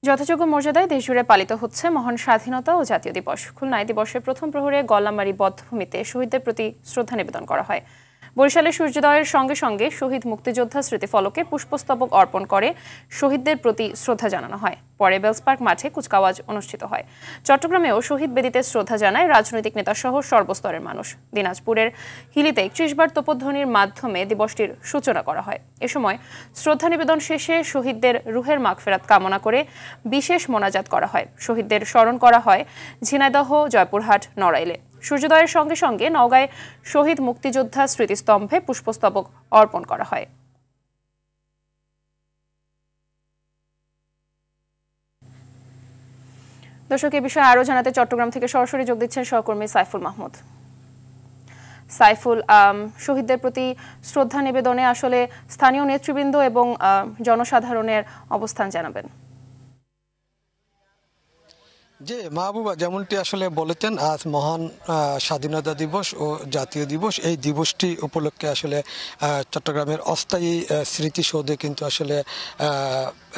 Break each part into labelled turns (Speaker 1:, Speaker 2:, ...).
Speaker 1: যথাযোগ্য মর্যাদায় দেশজুড়ে পালিত হচ্ছে মহান স্বাধীনতা ও জাতীয় দিবস। খুলনায় দিবসের প্রথম প্রহরে গল্লামারী বধ্যভূমিতে শহীদদের প্রতি শ্রদ্ধা নিবেদন করা হয়। বরিশালে সূর্যোদয়ের সঙ্গে সঙ্গে শহীদ মুক্তিযোদ্ধা স্মৃতিফলকে পুষ্পস্তবক অর্পণ করে শহীদদের প্রতি শ্রদ্ধা জানানো হয়। পরে বেলসপার্ক মাঠে কুচকাওয়াজ অনুষ্ঠিত হয়। চট্টগ্রামেও শহীদ বেদিতে শ্রদ্ধা জানায় রাজনৈতিক নেতা সহ সর্বস্তরের মানুষ। দিনাজপুরের হিলিতে ৩১ বার তোপধ্বনির মাধ্যমে দিবসটির সূচনা করা হয়। এ সময় শ্রদ্ধা নিবেদন শেষে শহীদদের রুহের মাগফিরাত কামনা করে বিশেষ মোনাজাত করা হয়। শহীদদের স্মরণ করা হয় ঝিনাইদহ, জয়পুরহাট, নড়াইলে। সূর্যোদয়ের সঙ্গে সঙ্গে নওগাঁয় শহীদ মুক্তিযোদ্ধা স্মৃতিস্তম্ভে পুষ্পস্তবক অর্পণ করা হয়। দর্শক, এ বিষয়ে আরো জানাতে চট্টগ্রাম থেকে সরাসরি যোগ দিচ্ছেন সহকর্মী সাইফুল মাহমুদ। সাইফুল, শহীদদের প্রতি শ্রদ্ধা নিবেদনে আসলে স্থানীয় নেতৃবৃন্দ এবং জনসাধারণের অবস্থান জানাবেন।
Speaker 2: জি মাহবুবা, যেমনটি আসলে বলেছেন, আজ মহান স্বাধীনতা দিবস ও জাতীয় দিবস। এই দিবসটি উপলক্ষে আসলে চট্টগ্রামের অস্থায়ী স্মৃতিসৌধে কিন্তু আসলে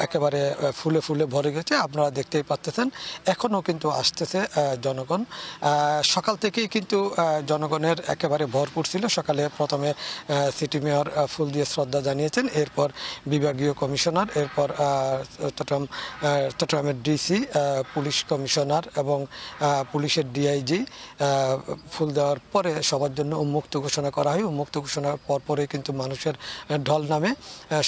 Speaker 2: একেবারে ফুলে ফুলে ভরে গেছে। আপনারা দেখতেই পাচ্ছেন, এখনও কিন্তু আসতেছে জনগণ। সকাল থেকেই কিন্তু জনগণের একেবারে ভরপুর ছিল। সকালে প্রথমে সিটি মেয়র ফুল দিয়ে শ্রদ্ধা জানিয়েছেন, এরপর বিভাগীয় কমিশনার, এরপর চট্টগ্রামের ডিসি, পুলিশ কমিশনার এবং পুলিশের ডিআইজি। ফুল দেওয়ার পরে সবার জন্য উন্মুক্ত ঘোষণা করা হয়। উন্মুক্ত ঘোষণার পরে কিন্তু মানুষের ঢল নামে।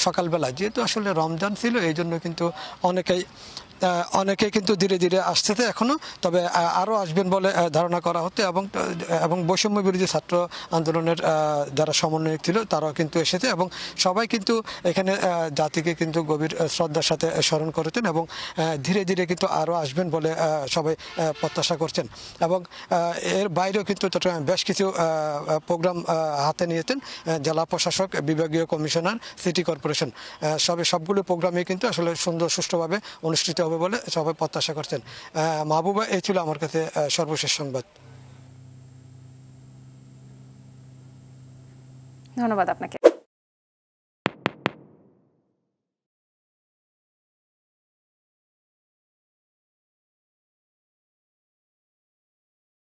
Speaker 2: সকালবেলা যেহেতু আসলে রমজান ছিল, এই জন্য কিন্তু অনেকে কিন্তু ধীরে ধীরে আসতেছে এখনো, তবে আরও আসবেন বলে ধারণা করা হতো। এবং বৈষম্য বিরোধী ছাত্র আন্দোলনের যারা সমন্বয়ক ছিল তারাও কিন্তু এসেছে এবং সবাই কিন্তু এখানে জাতিকে কিন্তু গভীর শ্রদ্ধার সাথে স্মরণ করেছেন এবং ধীরে ধীরে কিন্তু আরও আসবেন বলে সবাই প্রত্যাশা করছেন। এবং এর বাইরেও কিন্তু বেশ কিছু প্রোগ্রাম হাতে নিয়েছেন জেলা প্রশাসক, বিভাগীয় কমিশনার, সিটি কর্পোরেশন। সবগুলো প্রোগ্রামে কিন্তু আসলে সুন্দর সুষ্ঠুভাবে অনুষ্ঠিত হবে বলে সবাই প্রত্যাশা করছেন। মাহবুবা, এই ছিল আমার কাছে সর্বশেষ সংবাদ।
Speaker 1: ধন্যবাদ আপনাকে।